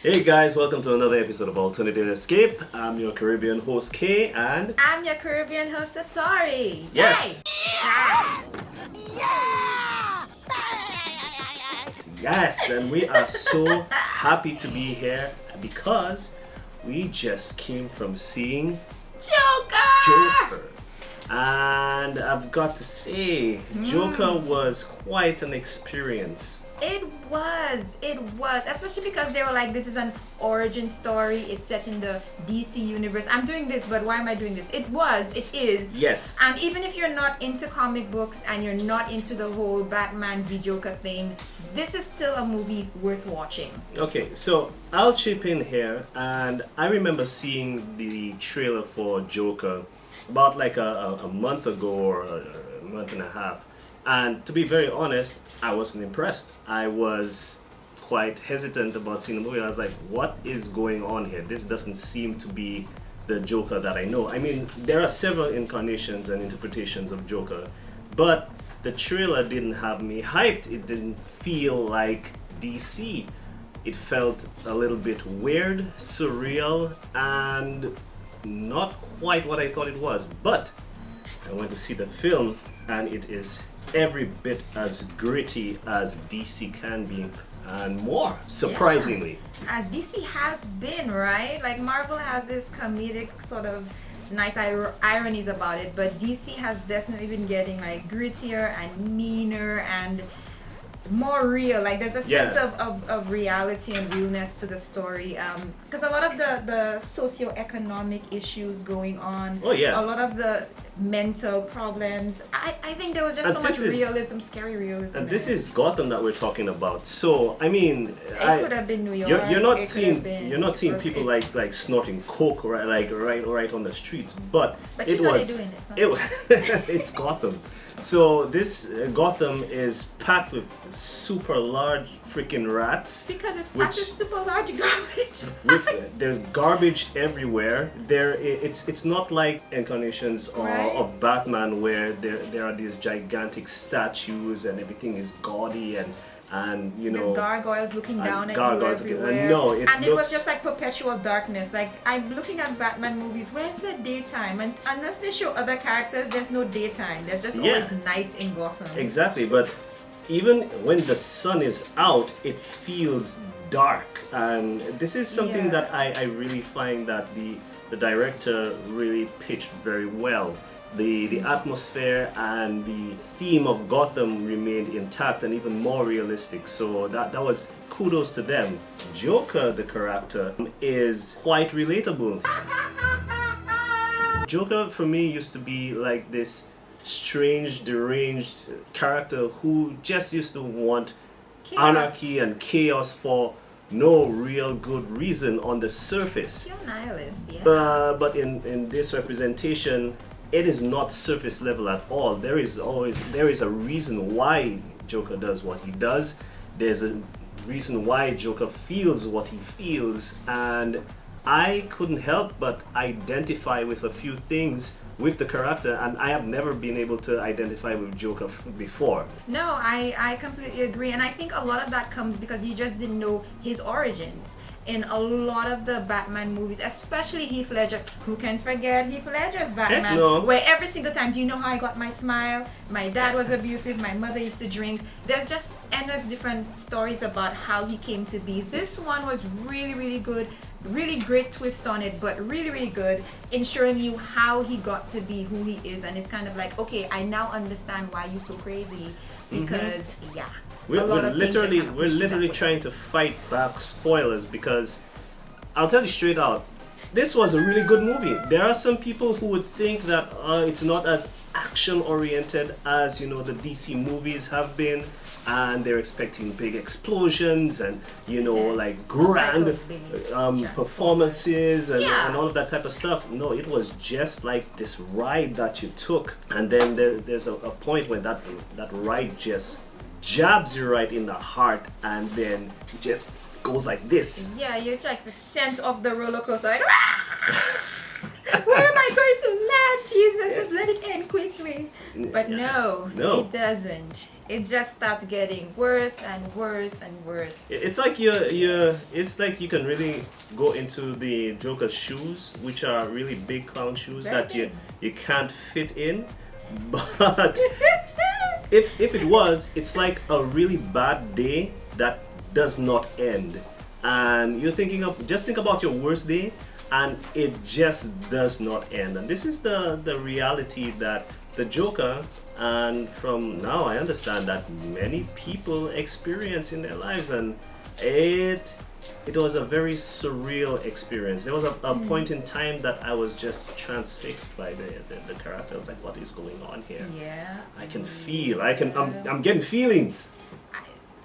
Hey guys, welcome to another episode of Alternative Escape. I'm your Caribbean host Kay, and I'm your Caribbean host, Satori. yes, yes, and we are so happy to be here because we just came from seeing Joker. And I've got to say, Joker was quite an experience. It was, especially because they were like, this is an origin story. It's set in the DC universe. I'm doing this, but why am I doing this? It is. Yes. And even if you're not into comic books and you're not into the whole Batman v Joker thing, this is still a movie worth watching. Okay, so I'll chip in here, and I remember seeing the trailer for Joker about like a month ago or a month and a half. And to be very honest, I wasn't impressed. I was quite hesitant about seeing the movie. I was like, what is going on here? This doesn't seem to be the Joker that I know. I mean, there are several incarnations and interpretations of Joker, but the trailer didn't have me hyped. It didn't feel like DC. It felt a little bit weird, surreal, and not quite what I thought it was. But I went to see the film, and it is every bit as gritty as DC can be, and more, surprisingly. As DC has been, right? Like Marvel has this comedic sort of nice ironies about it, but DC has definitely been getting like grittier and meaner and more real. Like there's a sense of reality and realness to the story, because a lot of the socioeconomic issues going on, a lot of the mental problems, I think there was just so much realism, scary realism. And this is Gotham that we're talking about. So I mean, it could have been New York. You're not seeing people like snorting coke right on the streets, but it was it's Gotham. So this Gotham is packed with super large freaking rats. Because it's packed with super large garbage. There's garbage everywhere. It's not like incarnations of Batman where there are these gigantic statues and everything is gaudy and you know, there's gargoyles looking down at you everywhere. It was just like perpetual darkness. Like I'm looking at Batman movies, where's the daytime? And unless they show other characters, there's no daytime. There's just always night in Gotham. Exactly, but even when the sun is out, it feels dark. And this is something that I really find that the director really pitched very well. The atmosphere and the theme of Gotham remained intact and even more realistic, so that was kudos to them. Joker, the character, is quite relatable. Joker for me used to be like this strange, deranged character who just used to want anarchy and chaos for no real good reason on the surface. You're nihilist, but in this representation, it is not surface level at all. There is a reason why Joker does what he does. There's a reason why Joker feels what he feels, and I couldn't help but identify with a few things with the character, and I have never been able to identify with Joker before. No, I completely agree, and I think a lot of that comes because you just didn't know his origins. In a lot of the Batman movies, especially Heath Ledger. Who can forget Heath Ledger's Batman? No. Where every single time, do you know how I got my smile? My dad was abusive, my mother used to drink. There's just endless different stories about how he came to be. This one was really, really good. Really great twist on it, but really, really good in showing you how he got to be who he is. And it's kind of like, okay, I now understand why you're so crazy. Because, We're literally trying to fight back spoilers, because I'll tell you straight out, this was a really good movie. There are some people who would think that it's not as action oriented as, you know, the DC movies have been, and they're expecting big explosions and, you know, like grand performances and all of that type of stuff. No, it was just like this ride that you took, and then there's a point where that ride just jabs you right in the heart, and then just goes like this. Yeah, you're like the scent of the roller coaster, like, where am I going to land? Jesus, just let it end quickly. But no, it doesn't. it just starts getting worse and worse and worse. It's like it's like you can really go into the Joker's shoes, which are really big clown shoes Very that big. you can't fit in. But if it was, it's like a really bad day that does not end. And you're thinking of, just think about your worst day, and it just does not end. And this is the reality that the Joker, and from now I understand that many people experience in their lives, and it was a very surreal experience. There was a point in time that I was just transfixed by the character. I was like, what is going on here? Yeah. I can feel, I'm getting feelings.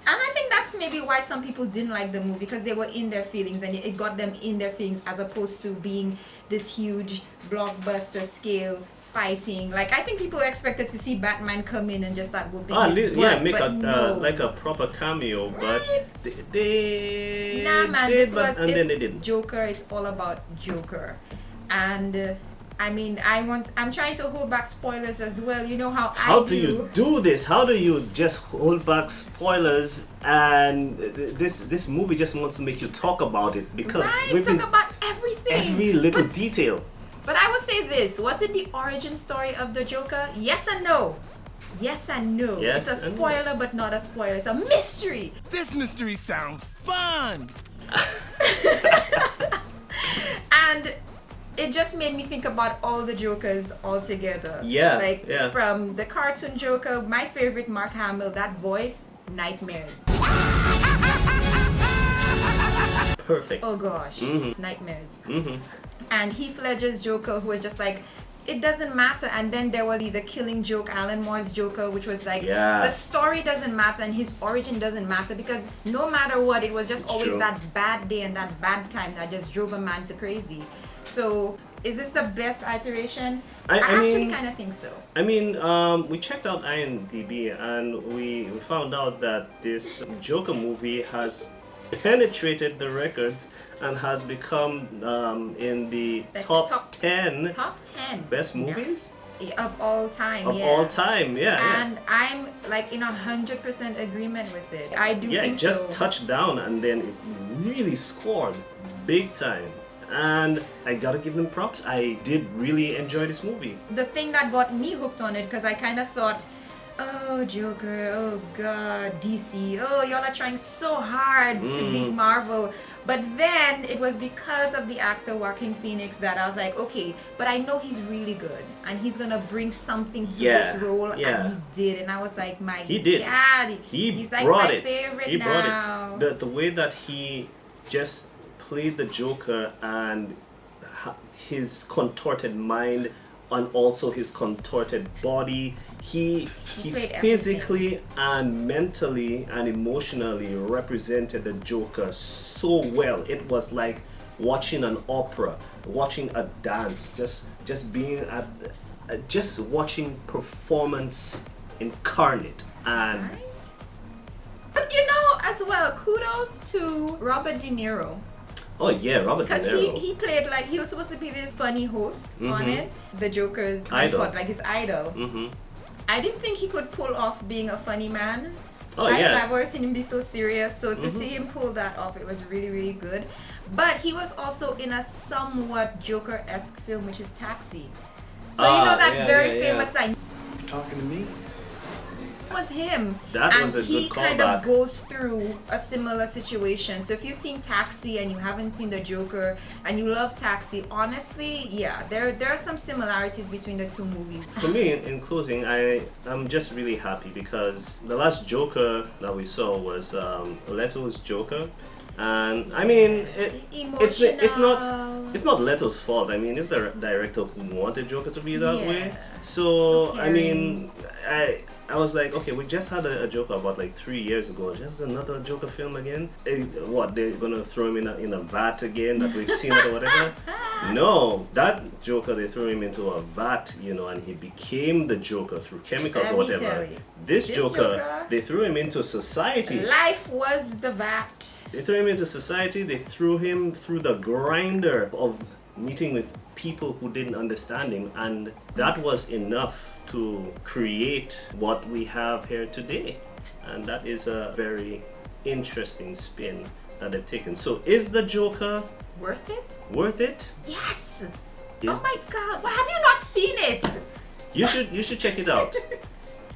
And I think that's maybe why some people didn't like the movie, because they were in their feelings and it got them in their feelings, as opposed to being this huge blockbuster scale fighting. Like, I think people expected to see Batman come in and just start whooping his butt, make but no. like a proper cameo, but Right? they Nah, man, did, this but, was and it's then they didn't. Joker. It's all about Joker, and I mean, I'm trying to hold back spoilers as well. You know how How I do you do this? How do you just hold back spoilers? And this movie just wants to make you talk about it because Right, we've talk been about everything. every little detail. But I will say this: was it the origin story of the Joker? Yes and no. Yes and no. Yes it's a and no. spoiler, but not a spoiler. It's a mystery. This mystery sounds fun! And it just made me think about all the Jokers all together. Yeah, Like, yeah. from the cartoon Joker, my favorite, Mark Hamill, that voice, nightmares. Perfect. Oh gosh, Mhm. nightmares. Mm-hmm. And Heath Ledger's Joker, who was just like, it doesn't matter. And then there was the Killing Joke, Alan Moore's Joker, which was like, Yeah. the story doesn't matter and his origin doesn't matter, because no matter what, it was just It's always true. that bad day and that bad time that just drove a man to crazy. So, is this the best iteration? I actually mean- kind of think so. I mean, we checked out IMDb and we found out that this Joker movie has penetrated the records and has become in the The top, top 10 Top 10 best movies of all time. of yeah. all time. Yeah, And I'm like in 100% agreement with it. I do yeah. think It just so. touched down and then it really scored big time. And I gotta give them props. I did really enjoy this movie. The thing that got me hooked on it, because I kind of thought, oh Joker, oh god, DC, oh y'all are trying so hard to beat Marvel. But then it was because of the actor Joachim Phoenix that I was like, okay, but I know he's really good and he's gonna bring something to Yeah, this role, yeah. and he did. And I was like, my He did. God, He he's like brought my it. favorite He brought now. it. The way that he just played the Joker and his contorted mind and also his contorted body. He played physically and mentally and emotionally represented the Joker so well. It was like watching an opera, watching a dance, just being at just watching performance incarnate. And Right? But you know, as well, kudos to Robert De Niro. oh yeah, Robert De Because Niro. he played like, he was supposed to be this funny host on Mhm. it. The Joker's what do you Idol. call it, like his idol. Mm-hmm. I didn't think he could pull off being a funny man. Oh I've yeah. never seen him be so serious. So to Mhm. see him pull that off, it was really, really good. But he was also in a somewhat Joker-esque film, which is Taxi. So you know that yeah, very yeah, yeah. famous line. You talking to me? Was him. That and was a he good kind of callback. goes through a similar situation. So if you've seen Taxi and you haven't seen the Joker and you love Taxi, honestly, yeah, there are some similarities between the two movies. For me, in closing, I'm just really happy because the last Joker that we saw was Leto's Joker, and I mean it's not Leto's fault. I mean, it's the director who wanted Joker to be that Yeah. way. So So I mean, I was like, okay, we just had a Joker about like 3 years ago. Just another Joker film again? What, they're gonna throw him in a vat again that we've seen it or whatever? No, that Joker, they threw him into a vat, you know, and he became the Joker through chemicals or Let me whatever. tell you, This this Joker, Joker- they threw him into society. Life was the vat. They threw him into society. They threw him through the grinder of meeting with people who didn't understand him, and that was enough to create what we have here today. And that is a very interesting spin that they've taken. So is the Joker Worth it? worth it? Yes! Is- Oh my god, why have you not seen it? You should check it out.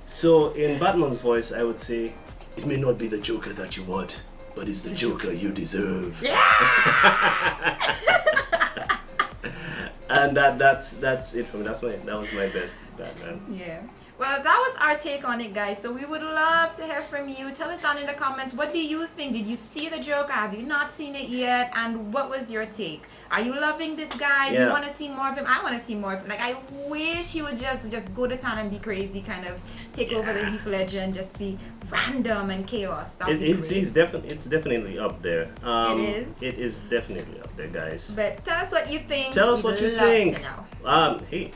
So in Batman's voice, I would say, it may not be the Joker that you want, but it's the Joker you deserve. Yeah! And that's it for me. That was my best Batman. Yeah. Well, that was our take on it, guys. So we would love to hear from you. Tell us down in the comments, what do you think? Did you see the Joker? Have you not seen it yet? And what was your take? Are you loving this guy? Do you Yeah. want to see more of him? I want to see more of him. Like, I wish he would just go to town and be crazy, kind of take over the Heath Ledger and just be random and chaos. That would be It's great. it's definitely up there. It is? It is definitely up there, guys. But tell us what you think. Tell us We'd what you love think. to know. Hey,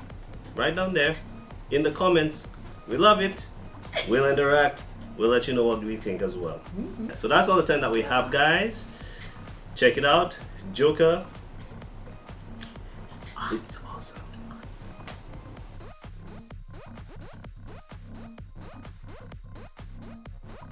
right down there in the comments. We love it. We'll interact. We'll let you know what we think as well. So that's all the time that we have, guys. Check it out. Joker. It's